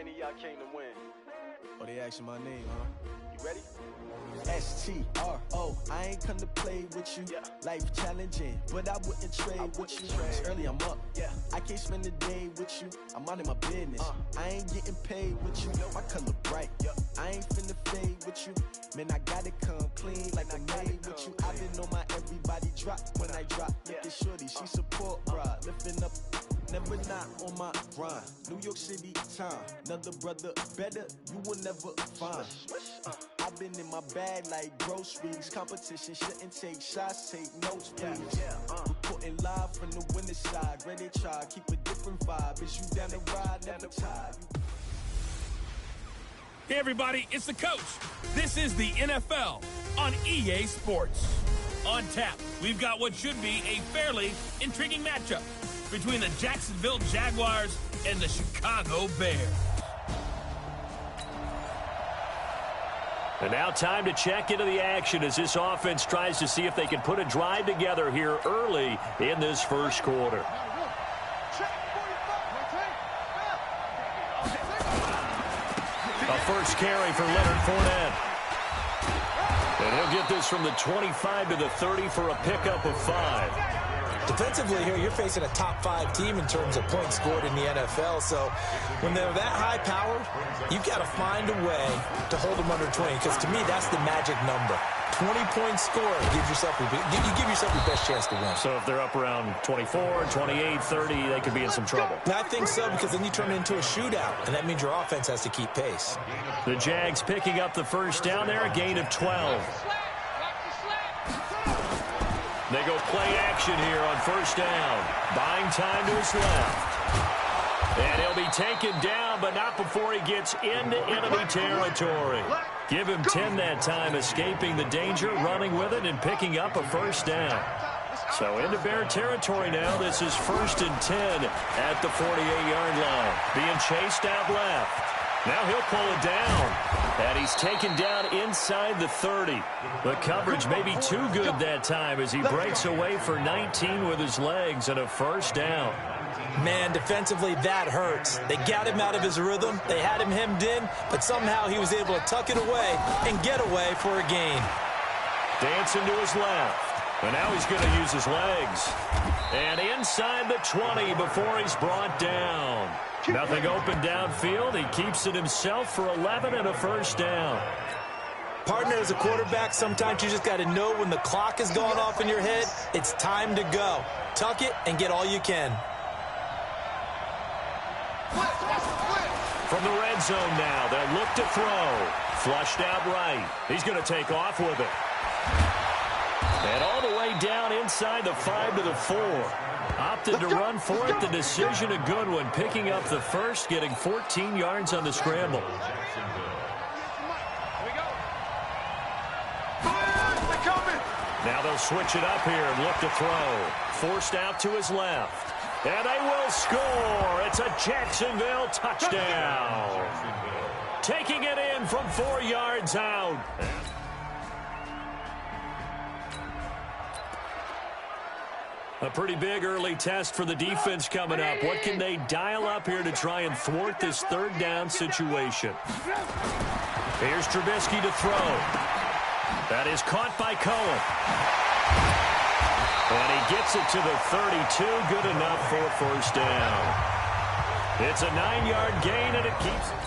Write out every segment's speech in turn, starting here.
many of y'all came to win? Oh, they asking my name, huh? You ready? S-T-R-O, I ain't come to play with you. Yeah. Life challenging, but I wouldn't trade with you. It's early, I'm up. Yeah. I can't spend the day with you. I'm out of my business. I ain't getting paid with you. My color bright. I ain't finna fade with you. Man, I gotta come clean like I made with you. I been on my everybody drop when I drop. Look at shorty, she support bra. Lifting up, never not on my grind. New York City time, another brother better, you will never find. I've been in my bag like groceries. Competition shouldn't take shots, take notes, please. Reporting live from the winning side. Ready to try, keep a different vibe. Is you down the ride, never tired. Hey everybody, it's the coach. This is the NFL on EA Sports. On tap, we've got what should be a fairly intriguing matchup between the Jacksonville Jaguars and the Chicago Bears. And now time to check into the action as this offense tries to see if they can put a drive together here early in this first quarter. A first carry for Leonard Fournette. And he'll get this from the 25 to the 30 for a pickup of 5. Defensively here, you're facing a top 5 team in terms of points scored in the NFL. So when they're that high powered, you've got to find a way to hold them under 20. Because to me, that's the magic number. 20 points scored gives yourself you give yourself your best chance to win. So if they're up around 24, 28, 30, they could be in some trouble. I think so, because then you turn it into a shootout, and that means your offense has to keep pace. The Jags picking up the first down there, a gain of 12. They go play action here on first down. Buying time to his left. And he'll be taken down, but not before he gets into enemy territory. Give him 10 that time, escaping the danger, running with it, and picking up a first down. So into Bear territory now. This is 1st and 10 at the 48-yard line. Being chased out left. Now he'll pull it down. And he's taken down inside the 30. The coverage may be too good that time as he breaks away for 19 with his legs and a first down. Man, defensively, that hurts. They got him out of his rhythm. They had him hemmed in, but somehow he was able to tuck it away and get away for a gain. Dancing to his left. And now he's going to use his legs. And inside the 20 before he's brought down. Nothing open downfield. He keeps it himself for 11 and a first down. Partner, as a quarterback, sometimes you just got to know when the clock has gone off in your head, it's time to go. Tuck it and get all you can. From the red zone now, they'll look to throw. Flushed out right. He's going to take off with it. And all the way down inside the 5 to the 4. Opted to run for it. The decision a good one. Picking up the first, getting 14 yards on the scramble. Now they'll switch it up here and look to throw. Forced out to his left. And they will score. It's a Jacksonville touchdown. Taking it in from 4 yards out. A pretty big early test for the defense coming up. What can they dial up here to try and thwart this third down situation? Here's Trubisky to throw. That is caught by Cohen. And he gets it to the 32. Good enough for a first down. It's a 9-yard gain, and it keeps it.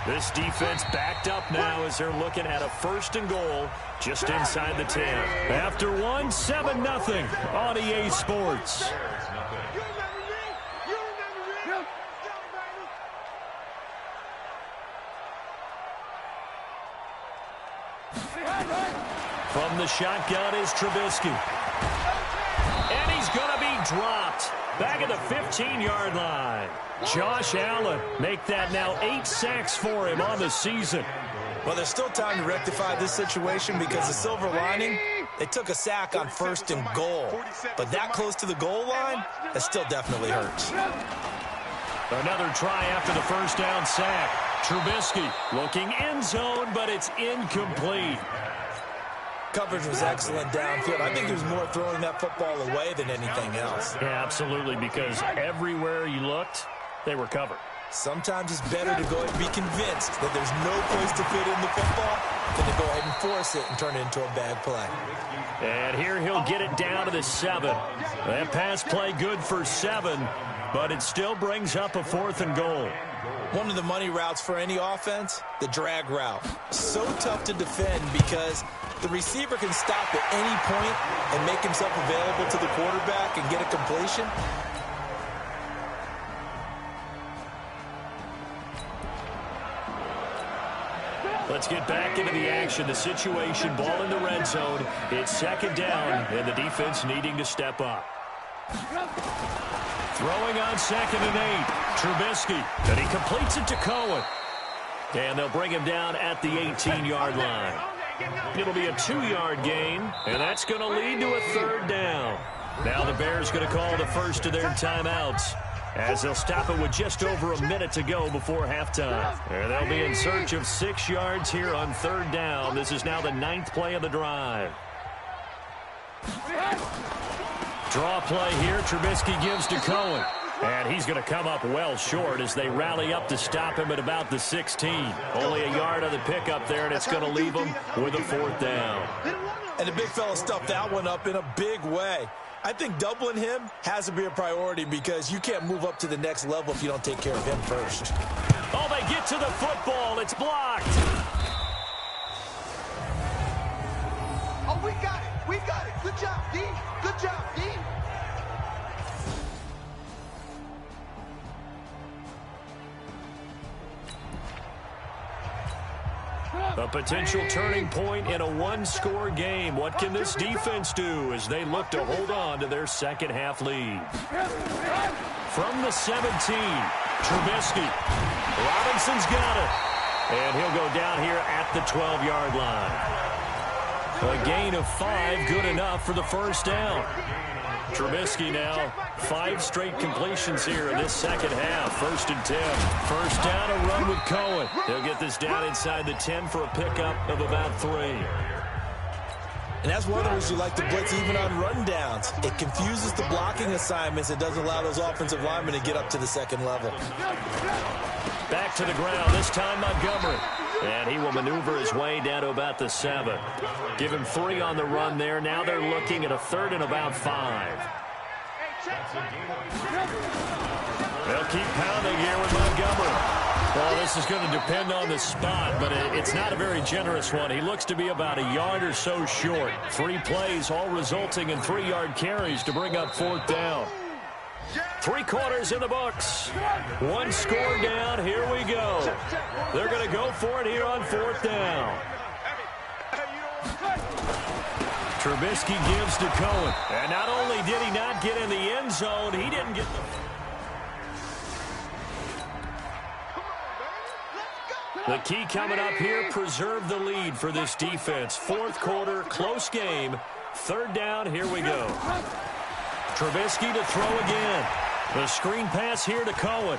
This defense backed up now as they're looking at a 1st and goal just inside the 10. After one, 7-0 on EA Sports. From the shotgun is Trubisky. And he's going to be dropped. Back at the 15-yard line. Josh Allen make that now 8 sacks for him on the season. Well, there's still time to rectify this situation because the silver lining, they took a sack on 1st and goal. But that close to the goal line, that still definitely hurts. Another try after the first down sack. Trubisky looking end zone, but it's incomplete. coverage was excellent downfield. I think he was more throwing that football away than anything else. Yeah, absolutely, because everywhere you looked, they were covered. Sometimes it's better to go ahead and be convinced that there's no place to fit in the football than to go ahead and force it and turn it into a bad play. And here he'll get it down to the 7. That pass play good for 7, but it still brings up a 4th and goal. One of the money routes for any offense, the drag route. So tough to defend because the receiver can stop at any point and make himself available to the quarterback and get a completion. Let's get back into the action. The situation, ball in the red zone. It's 2nd down, and the defense needing to step up. Throwing on 2nd and 8. Trubisky, and he completes it to Cohen. And they'll bring him down at the 18-yard line. It'll be a 2-yard gain, and that's going to lead to a 3rd down. Now the Bears going to call the first of their timeouts, as they'll stop it with just over a minute to go before halftime. And they'll be in search of 6 yards here on 3rd down. This is now the 9th play of the drive. Draw play here. Trubisky gives to Cohen. And he's going to come up well short as they rally up to stop him at about the 16. Only a yard on the pickup there, and it's going to leave him with a 4th down. And the big fella stuffed that one up in a big way. I think doubling him has to be a priority because you can't move up to the next level if you don't take care of him first. Oh, they get to the football. It's blocked. Oh, we got it. We got it. Good job, D. Good job, D. A potential turning point in a one-score game. What can this defense do as they look to hold on to their second-half lead? From the 17, Trubisky. Robinson's got it. And he'll go down here at the 12-yard line. A gain of 5, good enough for the first down. Trubisky now, 5 straight completions here in this second half. 1st and 10. First down, a run with Cohen. He'll get this down inside the 10 for a pickup of about 3. And that's one of the reasons you like to blitz even on rundowns. It confuses the blocking assignments. It doesn't allow those offensive linemen to get up to the second level. Back to the ground, this time Montgomery. And he will maneuver his way down to about the 7. Give him 3 on the run there. Now they're looking at a 3rd and about 5. They'll keep pounding here with Montgomery. Well, this is going to depend on the spot, but it's not a very generous one. He looks to be about a yard or so short. 3 plays, all resulting in 3-yard carries to bring up 4th down. 3 quarters in the books. 1 score down. Here we go. They're going to go for it here on 4th down. Trubisky gives to Cohen. And not only did he not get in the end zone, he didn't get the key coming up here, preserve the lead for this defense. 4th quarter, close game. 3rd down, here we go. Trubisky to throw again. The screen pass here to Cohen.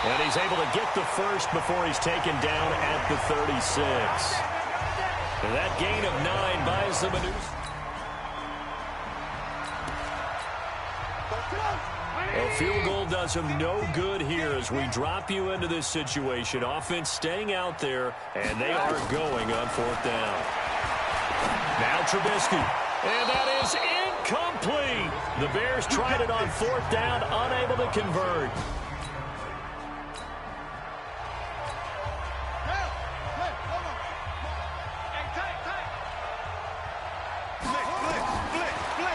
And he's able to get the first before he's taken down at the 36. And that gain of 9 buys them a new... A field goal does him no good here as we drop you into this situation. Offense staying out there, and they are going on 4th down. Now Trubisky. And that is incomplete. The Bears tried it on 4th down, unable to convert.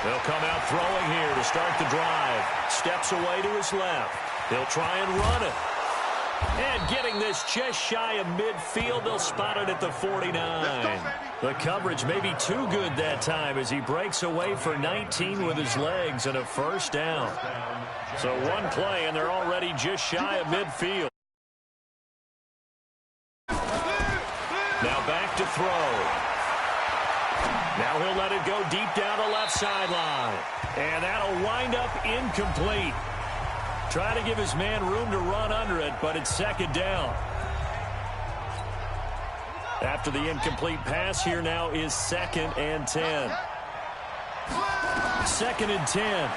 They'll come out throwing here to start the drive. Steps away to his left. They'll try and run it. And getting this just shy of midfield, they'll spot it at the 49. The coverage may be too good that time as he breaks away for 19 with his legs and a first down. So 1 play, and they're already just shy of midfield. Now back to throw. Now he'll let it go deep down the left sideline. And that'll wind up incomplete. Try to give his man room to run under it, but it's 2nd down. After the incomplete pass, here now is 2nd and 10. 2nd and 10.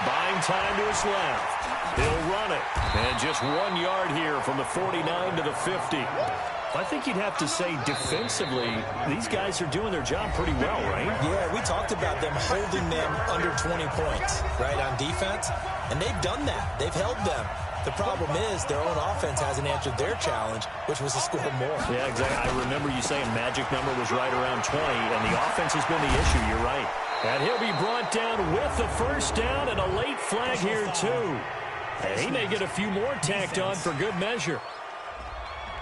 Buying time to his left. He'll run it. And just 1 yard here from the 49 to the 50. I think you'd have to say defensively, these guys are doing their job pretty well, right? Yeah, we talked about them holding them under 20 points, right, on defense. And they've done that. They've held them. The problem is their own offense hasn't answered their challenge, which was to score more. Yeah, exactly. I remember you saying magic number was right around 20, and the offense has been the issue. You're right. And he'll be brought down with the first down and a late flag here, too. And he may get a few more tacked on for good measure.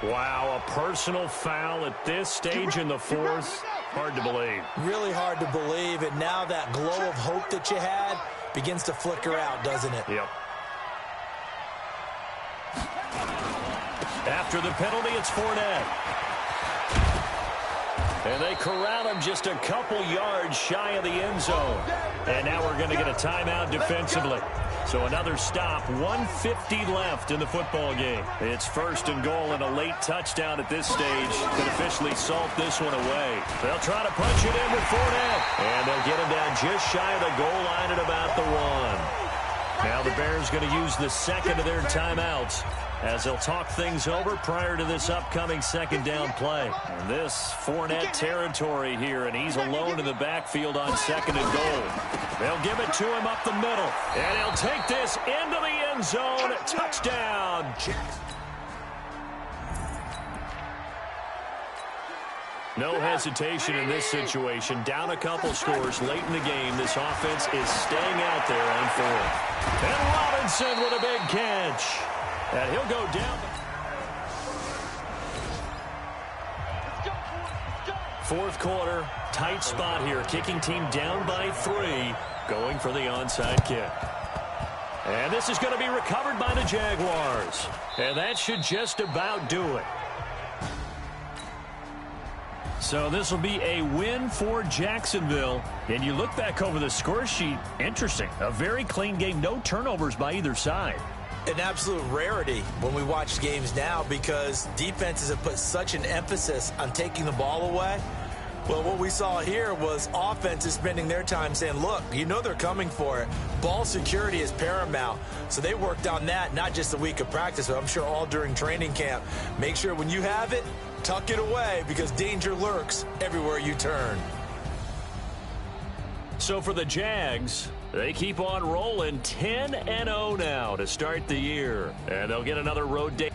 Wow, a personal foul at this stage in the fourth. Hard to believe. Really hard to believe, and now that glow of hope that you had begins to flicker out, doesn't it? Yep. After the penalty, it's Fournette. And they corral him just a couple yards shy of the end zone. And now we're going to get a timeout defensively. So another stop, 1:50 left in the football game. It's 1st and goal and a late touchdown at this stage could officially salt this one away. They'll try to punch it in with Fournette. And they'll get him down just shy of the goal line at about the 1. Now the Bears going to use the second of their timeouts as they'll talk things over prior to this upcoming 2nd down play. And this Fournette territory here, and he's alone in the backfield on 2nd and goal. They'll give it to him up the middle, and he'll take this into the end zone. Touchdown. No hesitation in this situation. Down a couple scores late in the game. This offense is staying out there on 4th. And Robinson with a big catch. And he'll go down. 4th quarter, tight spot here. Kicking team down by 3, going for the onside kick. And this is going to be recovered by the Jaguars. And that should just about do it. So this will be a win for Jacksonville. And you look back over the score sheet, interesting. A very clean game, no turnovers by either side. An absolute rarity when we watch games now because defenses have put such an emphasis on taking the ball away. Well, what we saw here was offenses spending their time saying, look, you know they're coming for it. Ball security is paramount. So they worked on that, not just a week of practice, but I'm sure all during training camp. Make sure when you have it, tuck it away because danger lurks everywhere you turn. So for the Jags, they keep on rolling 10-0 now to start the year. And they'll get another road day.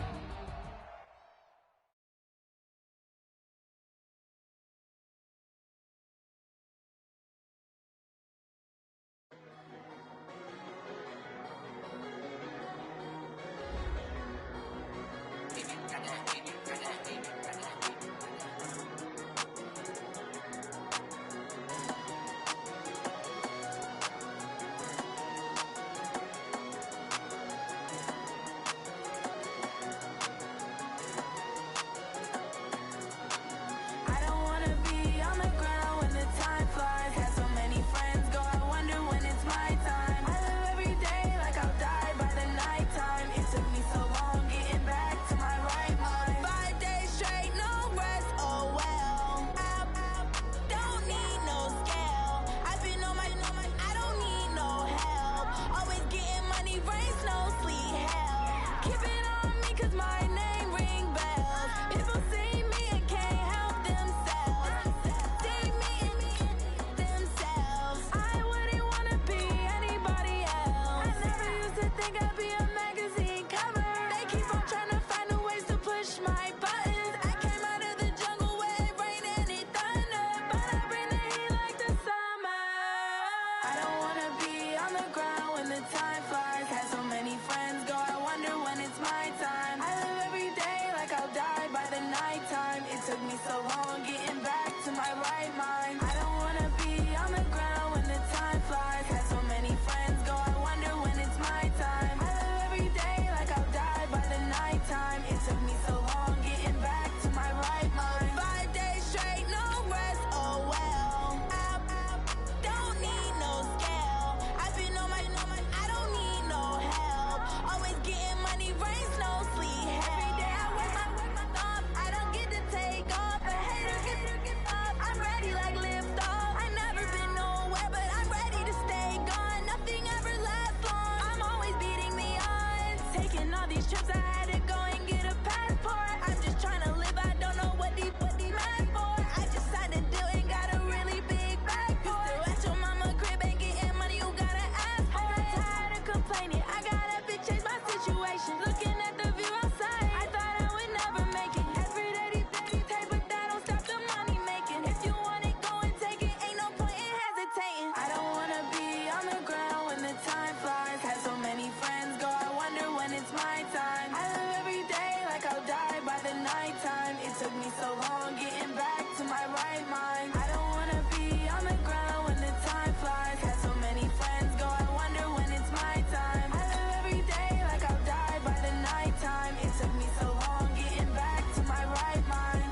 all these trips, I had to go and get a passport. I'm just trying to live, I don't know what these mad for. I just signed a deal and got a really big bag for it. Still at your mama crib ain't getting money, you gotta ask for it. I got tired of complaining, I got up and changed my situation. Looking at the view outside, I thought I would never make it. Every day these take, but that don't stop the money making. If you want it, go and take it, ain't no point in hesitating. I don't wanna be on the ground when the time flies. Had so many friends go, I wonder when it's my time. I live every day like I'll die by the nighttime. It took me so long getting back to my right mind. I don't wanna be on the ground when the time flies. Had so many friends go, I wonder when it's my time. I live every day like I'll die by the nighttime. It took me so long getting back to my right mind.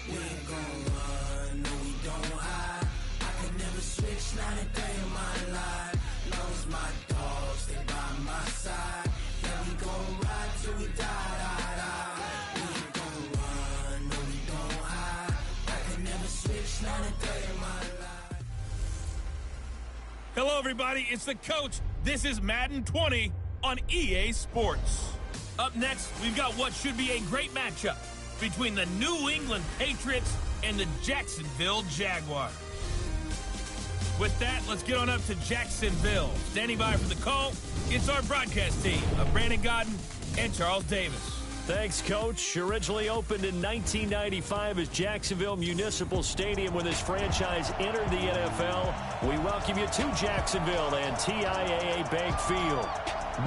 We ain't gon' run, no we don't hide. I can never switch, not a day in my life. Long as my dogs, they by my side. Yeah, we gon' ride till we die. We ain't gon' run, no we don't hide. I can never switch, not a day in my life. Hello, everybody. It's the coach. This is Madden 20 on EA Sports. Up next, we've got what should be a great matchup between the New England Patriots and the Jacksonville Jaguars. With that, let's get on up to Jacksonville. Standing by for the call, it's our broadcast team of Brandon Godden and Charles Davis. Thanks, Coach. Originally opened in 1995 as Jacksonville Municipal Stadium when this franchise entered the NFL. We welcome you to Jacksonville and TIAA Bank Field.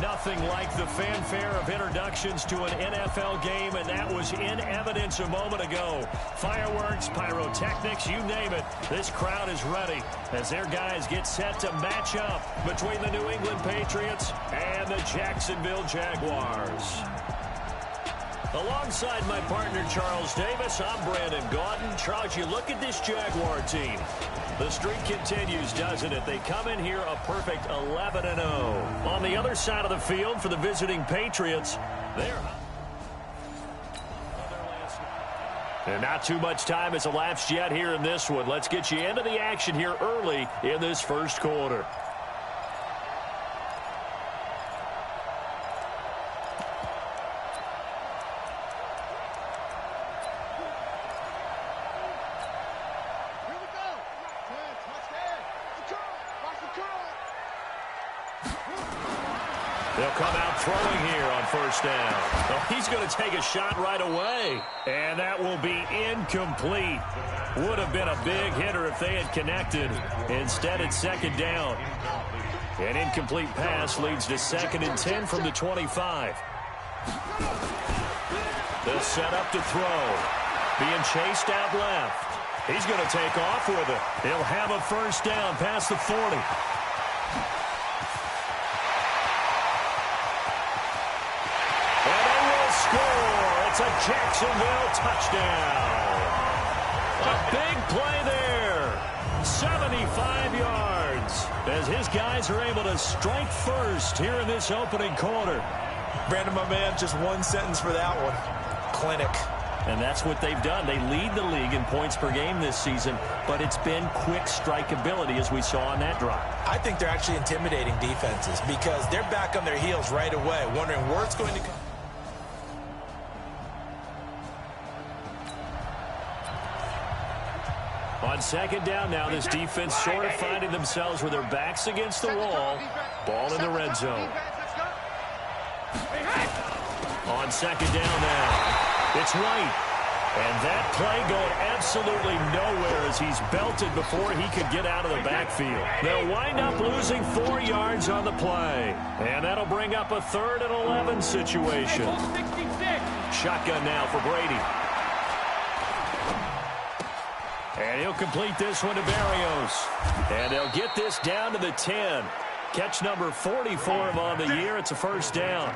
Nothing like the fanfare of introductions to an NFL game, and that was in evidence a moment ago. Fireworks, pyrotechnics, you name it. This crowd is ready as their guys get set to match up between the New England Patriots and the Jacksonville Jaguars. Alongside my partner, Charles Davis, I'm Brandon Gaudin. Charles, you look at this Jaguar team. The streak continues, doesn't it? They come in here a perfect 11-0. On the other side of the field for the visiting Patriots, they're... And not too much time has elapsed yet here in this one. Let's get you into the action here early in this first quarter. They'll come out throwing here on first down. Oh, he's going to take a shot right away. And that will be incomplete. Would have been a big hitter if they had connected. Instead, it's second down. An incomplete pass leads to 2nd and 10 from the 25. The setup to throw. Being chased out left. He's going to take off with it. He'll have a first down past the 40. It's a Jacksonville touchdown. A big play there. 75 yards as his guys are able to strike first here in this opening quarter. Brandon, my man, just one sentence for that one. Clinic. And that's what they've done. They lead the league in points per game this season, but it's been quick strikeability as we saw on that drive. I think they're actually intimidating defenses because they're back on their heels right away, wondering where it's going to come. On second down now, this defense sort of finding themselves with their backs against the wall. Ball in the red zone. On second down now, it's White. And that play going absolutely nowhere as he's belted before he could get out of the backfield. They'll wind up losing 4 yards on the play. And that'll bring up a 3rd and 11 situation. Shotgun now for Brady. And he'll complete this one to Barrios. And they'll get this down to the 10. Catch number 40 for him on the year. It's a first down.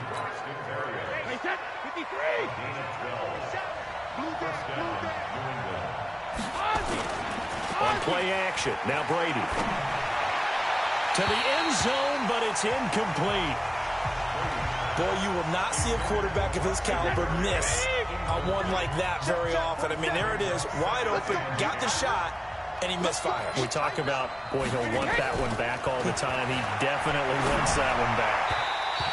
On play action. Now Brady. To the end zone, but it's incomplete. Boy, you will not see a quarterback of his caliber miss a one like that very often. I mean, there it is, wide open, got the shot, and he misfires. We talk about, boy, he'll want that one back all the time. He definitely wants that one back.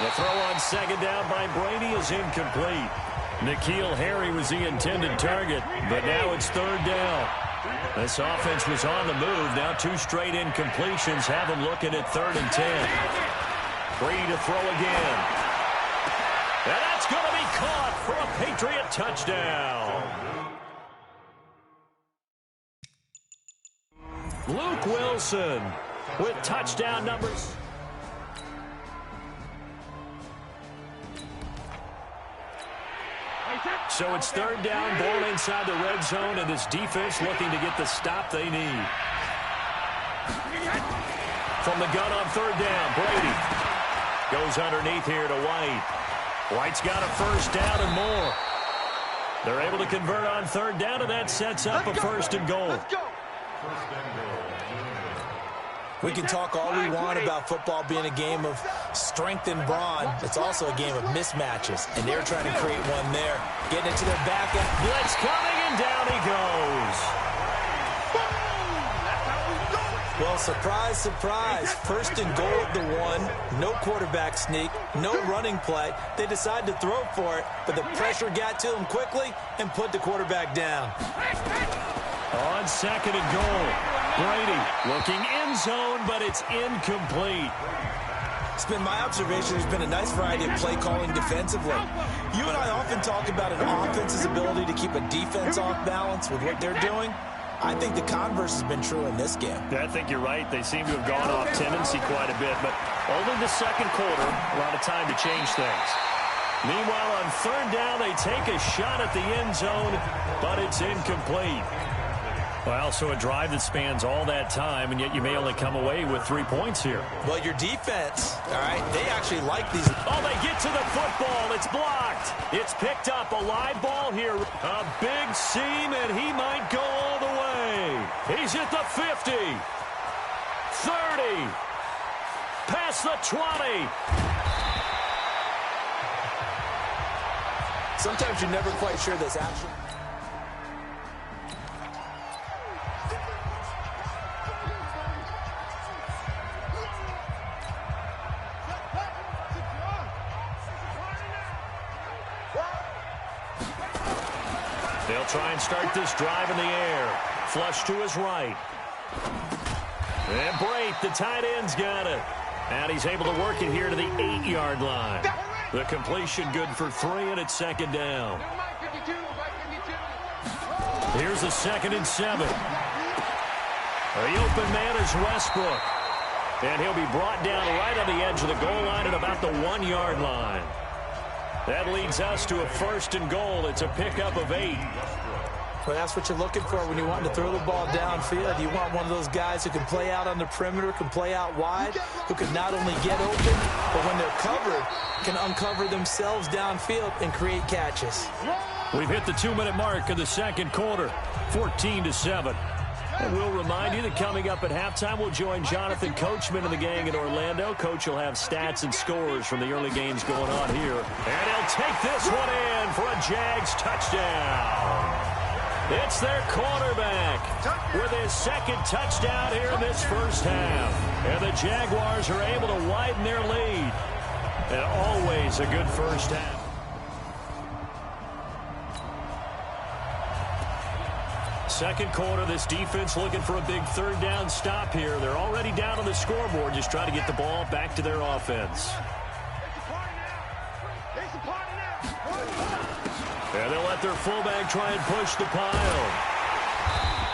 The throw on second down by Brady is incomplete. N'Keal Harry was the intended target, but now it's third down. This offense was on the move. Now 2 straight incompletions have them looking at 3rd and 10. Brady to throw again. And that's going to be caught for a Patriot touchdown. Luke Wilson with touchdown numbers. So it's 3rd down, ball inside the red zone, and this defense looking to get the stop they need. From the gun on 3rd down, Brady goes underneath here to White. White's got a first down and more. They're able to convert on 3rd down, and that sets up a 1st and goal. We can talk all we want about football being a game of strength and brawn. It's also a game of mismatches, and they're trying to create one there. Getting it to their back end. Blitz coming, and down he goes. Well, surprise, surprise. 1st and goal at the 1. No quarterback sneak. No running play. They decide to throw for it, but the pressure got to them quickly and put the quarterback down. On 2nd and goal, Brady looking end zone, but it's incomplete. It's been my observation there's been a nice variety of play calling defensively. You and I often talk about an offense's ability to keep a defense off balance with what they're doing. I think the converse has been true in this game. I think you're right. They seem to have gone off tendency quite a bit, but only the 2nd quarter, a lot of time to change things. Meanwhile, on 3rd down, they take a shot at the end zone, but it's incomplete. Well, so a drive that spans all that time, and yet you may only come away with 3 points here. Well, your defense, all right, they actually like these. Oh, they get to the football. It's blocked. It's picked up. A live ball here. A big seam, and he might go all the way. He's at the 50. 30. Past the 20. Sometimes you're never quite sure this action. They'll try and start this drive in the air. Flush to his right. And Brate, the tight end's got it. And he's able to work it here to the 8-yard line. The completion good for 3, and it's 2nd down. Here's a 2nd and 7. The open man is Westbrook. And he'll be brought down right on the edge of the goal line at about the 1-yard line. That leads us to a 1st and goal. It's a pickup of 8. Well, that's what you're looking for when you want to throw the ball downfield. You want one of those guys who can play out on the perimeter, can play out wide, who can not only get open, but when they're covered, can uncover themselves downfield and create catches. We've hit the 2-minute mark of the 2nd quarter, 14-7. And we'll remind you that coming up at halftime, we'll join Jonathan Coachman and the gang in Orlando. Coach will have stats and scores from the early games going on here. And he'll take this one in for a Jags touchdown. It's their quarterback with his 2nd touchdown here in this first half. And the Jaguars are able to widen their lead. And always a good first half. Second quarter, this defense looking for a big 3rd down stop here. They're already down on the scoreboard, just trying to get the ball back to their offense. And they'll let their fullback try and push the pile.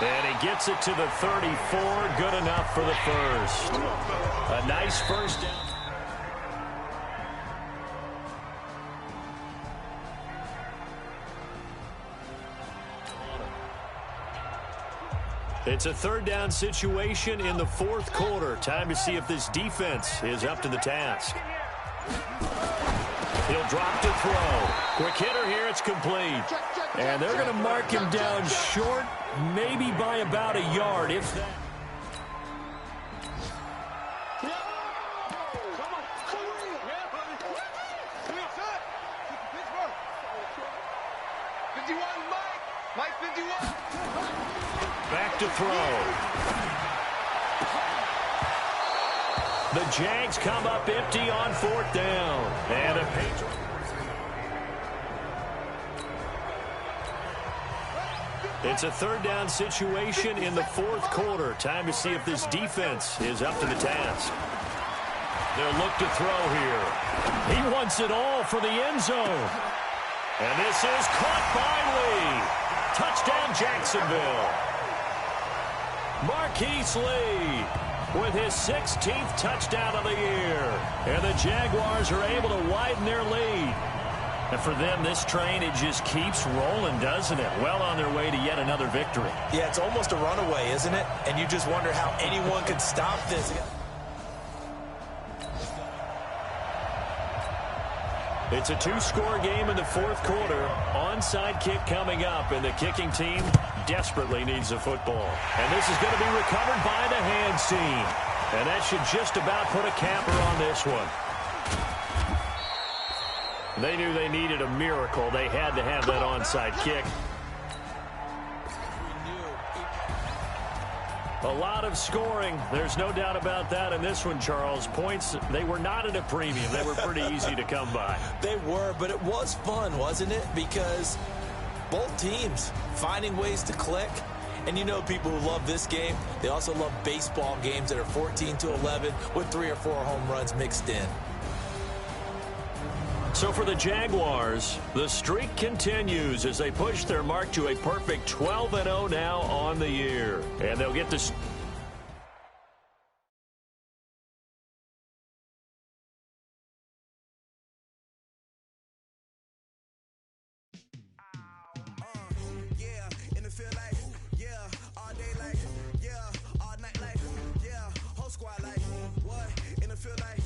And he gets it to the 34. Good enough for the 1st. A nice first down. It's a 3rd down situation in the 4th quarter. Time to see if this defense is up to the task. He'll drop to throw. Quick hitter here. It's complete. And they're going to mark him down short, maybe by about a yard, if that. Mike 51. Back to throw. The Jags come up empty on 4th down. And a Patriot. It's a 3rd down situation in the 4th quarter. Time to see if this defense is up to the task. They'll look to throw here. He wants it all for the end zone. And this is caught by Lee. Touchdown, Jacksonville. Marquise Lee with his 16th touchdown of the year. And the Jaguars are able to widen their lead. And for them, this train, it just keeps rolling, doesn't it? Well on their way to yet another victory. Yeah, it's almost a runaway, isn't it? And you just wonder how anyone could stop this. It's a 2-score game in the 4th quarter. Onside kick coming up, and the kicking team desperately needs the football. And this is going to be recovered by the hands team. And that should just about put a capper on this one. They knew they needed a miracle. They had to have that onside kick. A lot of scoring. There's no doubt about that in this one, Charles. Points, they were not at a premium. They were pretty easy to come by. They were, but it was fun, wasn't it? Because both teams finding ways to click. And you know people who love this game, they also love baseball games that are 14-11 with 3 or 4 home runs mixed in. So for the Jaguars, the streak continues as they push their mark to a perfect 12-0 now on the year. And they'll get this. Yeah, in the field like, yeah, all day like, yeah, all night like, yeah, whole squad like, what? In the field like,